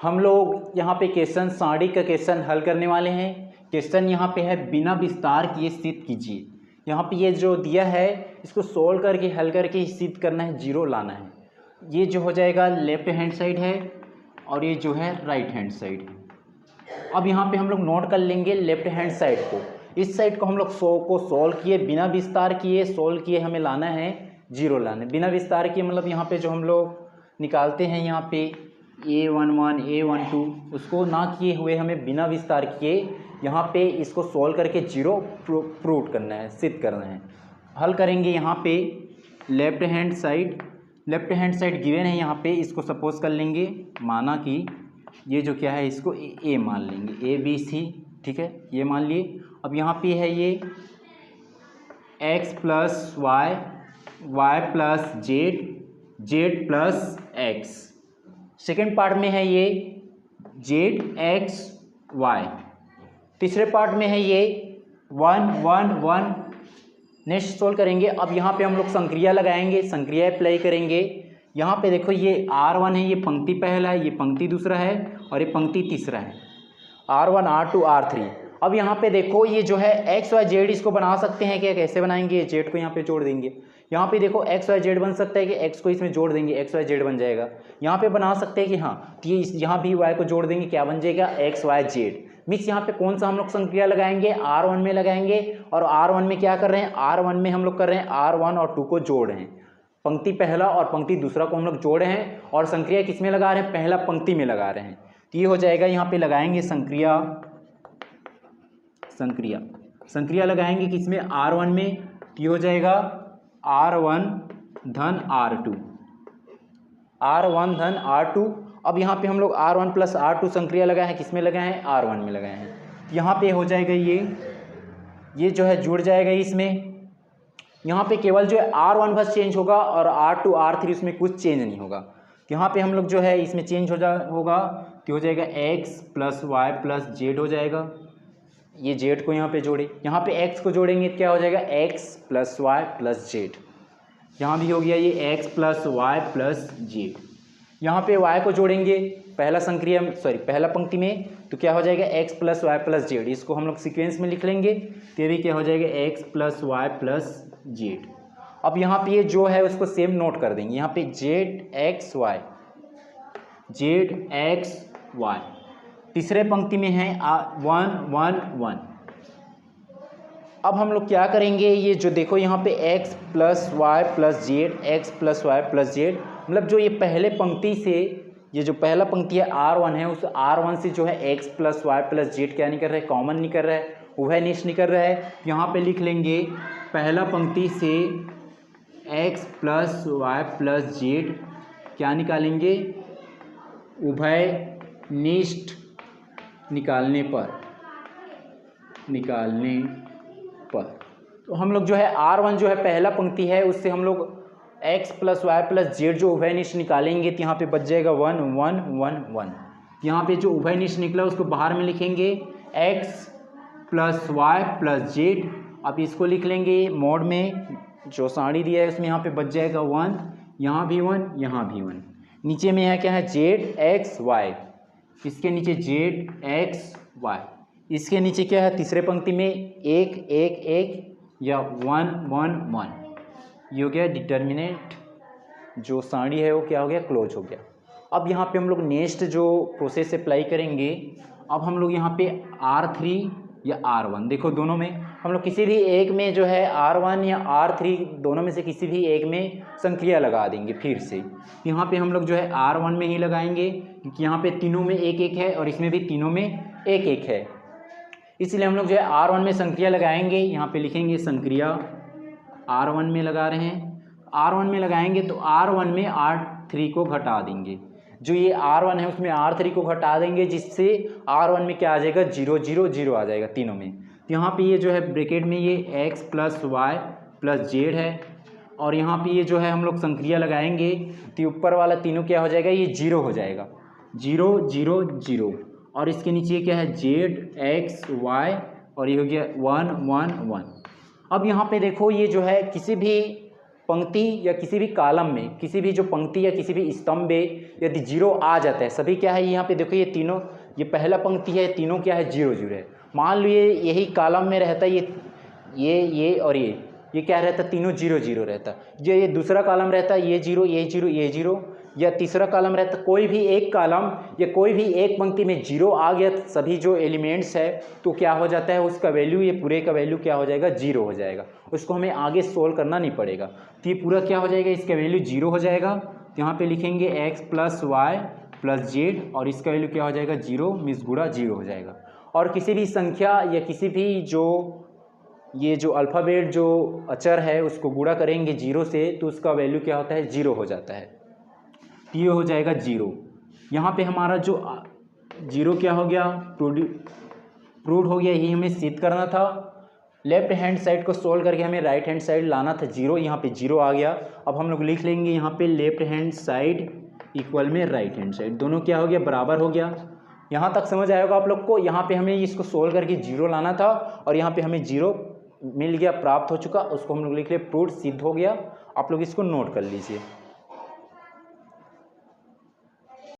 हम लोग यहाँ पे क्वेश्चन सारणी का क्वेश्चन हल करने वाले हैं। क्वेश्चन यहाँ पे है बिना विस्तार किए सिद्ध कीजिए। यहाँ पे ये जो दिया है इसको सोल्व करके हल करके सिद्ध करना है, जीरो लाना है। ये जो हो जाएगा लेफ्ट हैंड साइड है और ये जो है राइट हैंड साइड है। अब यहाँ पे हम लोग नोट कर लेंगे लेफ्ट हैंड साइड को। इस साइड को हम लोग सोल्व किए, बिना विस्तार किए सोल्व किए, हमें लाना है जीरो लाना है। बिना विस्तार किए मतलब यहाँ पे जो हम लोग निकालते हैं यहाँ पे A11 A12 उसको ना किए हुए हमें बिना विस्तार किए यहाँ पे इसको सोल्व करके जीरो प्रूव करना है, सिद्ध करना है। हल करेंगे यहाँ पे लेफ्ट हैंड साइड गिवन है यहाँ पे, इसको सपोज कर लेंगे, माना कि ये जो क्या है इसको ए मान लेंगे, ABC, ठीक है, ये मान लिए। अब यहाँ पे है ये x plus y plus z plus x। Second part में है ये zx y। तीसरे पार्ट में है ये 1 1 1। नेक्स्ट सोल्व करेंगे। अब यहाँ पे हम लोग संक्रिया लगाएंगे, संक्रिया अप्लाई करेंगे। यहाँ पे देखो ये R1 है, ये पंक्ति पहला है, ये पंक्ति दूसरा है और ये पंक्ति तीसरा है, R1 R2 R3। अब यहाँ पे देखो ये जो है एक्स वाई जेड, इसको बना सकते हैं क्या? कैसे बनाएंगे? जेड को यहाँ पे जोड़ देंगे। यहाँ पे देखो एक्स वाई जेड बन सकता है कि एक्स को इसमें जोड़ देंगे, एक्स वाई जेड बन जाएगा। यहाँ पे बना सकते हैं कि हाँ, तो ये यहाँ भी वाई को जोड़ देंगे, क्या बन जाएगा? X Y Z. मिक्स यहाँ पे कौन सा हम लोग संक्रिया लगाएंगे? R1 में लगाएंगे। और R1 में क्या कर रहे हैं? R1 में हम लोग कर रहे हैं R1 और 2 को जोड़ रहे हैं, पंक्ति पहला और पंक्ति दूसरा को हम लोग जोड़े हैं। और संक्रिया किस में लगा रहे हैं? पहला पंक्ति में लगा रहे हैं। तो ये हो जाएगा, यहाँ पे लगाएंगे संक्रिया लगाएंगे किस में? R1 में। तो ये हो जाएगा R1 धन R2। अब यहाँ पे हम लोग R1 प्लस R2 संक्रिया लगाए हैं, किस में लगाए हैं? R1 में लगाए हैं। तो यहाँ पे हो जाएगा ये जो है जुड़ जाएगा इसमें। यहाँ पे केवल जो है R1 बस चेंज होगा और R2 R3 उसमें कुछ चेंज नहीं होगा। यहाँ पे हम लोग जो है इसमें चेंज होगा कि हो जाएगा x plus y plus z हो जाएगा। ये जेड को यहाँ पे जोड़े, यहाँ पे x को जोड़ेंगे क्या हो जाएगा? x plus y plus z. यहाँ भी हो गया ये x plus y plus z. यहाँ पे y को जोड़ेंगे पहला पंक्ति में, तो क्या हो जाएगा? x plus y plus z. इसको हम लोग सीक्वेंस में लिख लेंगे, तो भी क्या हो जाएगा? x plus y plus z. अब यहाँ पे ये जो है उसको सेम नोट कर देंगे, यहाँ पे zx y। तीसरे पंक्ति में है 1 1 1। अब हम लोग क्या करेंगे? ये जो देखो यहाँ पे x plus y plus z, x plus y plus z, मतलब जो ये पहले पंक्ति से, ये जो पहला पंक्ति है R1 है, उस R1 से जो है x plus y plus z क्या नहीं कर रहा है? कॉमन नहीं कर रहा है, उभयनिष्ठ नहीं कर रहा है। यहाँ पे लिख लेंगे पहला पंक्ति से x plus y plus z क्या निकालेंगे? उभयनिष्ठ निकालने पर तो हम लोग जो है R1 जो है पहला पंक्ति है, उससे हम लोग x plus y plus z जो उभयनिष्ठ निकालेंगे, तो यहाँ पे बच जाएगा 1 1 1 1। यहाँ पे जो उभयनिष्ठ निकला उसको बाहर में लिखेंगे x plus y plus z. अब इसको लिख लेंगे मोड में, जो सारणी दिया है उसमें यहाँ पे बच जाएगा 1, यहाँ भी 1, यहाँ भी 1। नीचे में है क्या है? zx y, इसके नीचे zx y, इसके नीचे क्या है? तीसरे पंक्ति में 1 1 1 या 1 1 1। ये हो गया डिटर्मिनेंट, जो सारणी है वो क्या हो गया? क्लोज हो गया। अब यहाँ पे हम लोग नेक्स्ट जो प्रोसेस अप्लाई करेंगे, अब हम लोग यहाँ पे R3 या R1, देखो दोनों में हम लोग किसी भी एक में जो है R1 या R3 दोनों में से किसी भी एक में संक्रिया लगा देंगे। फिर से यहाँ पे हम लोग जो है R1 में ही लगाएंगे, क्योंकि यहाँ पे तीनों में 1 1 है और इसमें भी तीनों में 1 1 है, इसलिए हम लोग जो है R1 में संक्रिया लगाएंगे। यहाँ पे लिखेंगे संक्रिया R1 में लगा रहे हैं। R1 में लगाएंगे तो R1 में R3 को घटा देंगे, जो ये R1 है उसमें R3 को घटा देंगे, जिससे R1 में क्या आ जाएगा? 0 0 0 आ जाएगा तीनों में। तो यहाँ पे ये जो है ब्रैकेट में ये x plus y plus z है, और यहाँ पे ये जो है हम लोग संक्रिया लगाएंगे तो ऊपर वाला तीनों क्या हो जाएगा? ये 0 हो जाएगा, 0 0 0। और इसके नीचे क्या है? zx y, और ये हो गया 1 1 1। अब यहाँ पे देखो ये जो है किसी भी पंक्ति या किसी भी कॉलम में, किसी भी जो पंक्ति या किसी भी स्तंभ में यदि जीरो आ जाता है, सभी क्या है यहाँ पे देखो, ये तीनों, ये पहला पंक्ति है, तीनों क्या है, जीरो जीरो है। मान लो यही कॉलम में रहता है, ये और ये क्या रहता है, तीनों जीरो जीरो रहता। ये दूसरा कॉलम रहता है, ये जीरो ये जीरो ये जीरो, या तीसरा कॉलम रहता, कोई भी एक कॉलम या कोई भी एक पंक्ति में जीरो आ गया, सभी जो एलिमेंट्स है, तो क्या हो जाता है, उसका वैल्यू, ये पूरे का वैल्यू क्या हो जाएगा, जीरो हो जाएगा। उसको हमें आगे सोल्व करना नहीं पड़ेगा, तो ये पूरा क्या हो जाएगा, इसका वैल्यू जीरो हो जाएगा। यहाँ पे लिखेंगे x plus y plus z, और इसका वैल्यू क्या हो जाएगा, जीरो, मिस गुणा जीरो हो जाएगा। और किसी भी संख्या या किसी भी जो ये जो अल्फ़ाबेट जो अचर है उसको गुणा करेंगे जीरो से, तो उसका वैल्यू क्या होता है, जीरो हो जाता है। ये हो जाएगा जीरो। यहाँ पे हमारा जो जीरो क्या हो गया, प्रूव हो गया, यही हमें सिद्ध करना था। लेफ्ट हैंड साइड को सोल्व करके हमें राइट हैंड साइड लाना था जीरो, यहाँ पे जीरो आ गया। अब हम लोग लिख लेंगे यहाँ पे लेफ्ट हैंड साइड इक्वल में राइट हैंड साइड, दोनों क्या हो गया, बराबर हो गया। यहाँ तक समझ आएगा आप लोग को। यहाँ पे हमें इसको सोल्व करके जीरो लाना था और यहाँ पे हमें जीरो मिल गया, प्राप्त हो चुका, उसको हम लोग लिख ले प्रूव, सिद्ध हो गया। आप लोग इसको नोट कर लीजिए।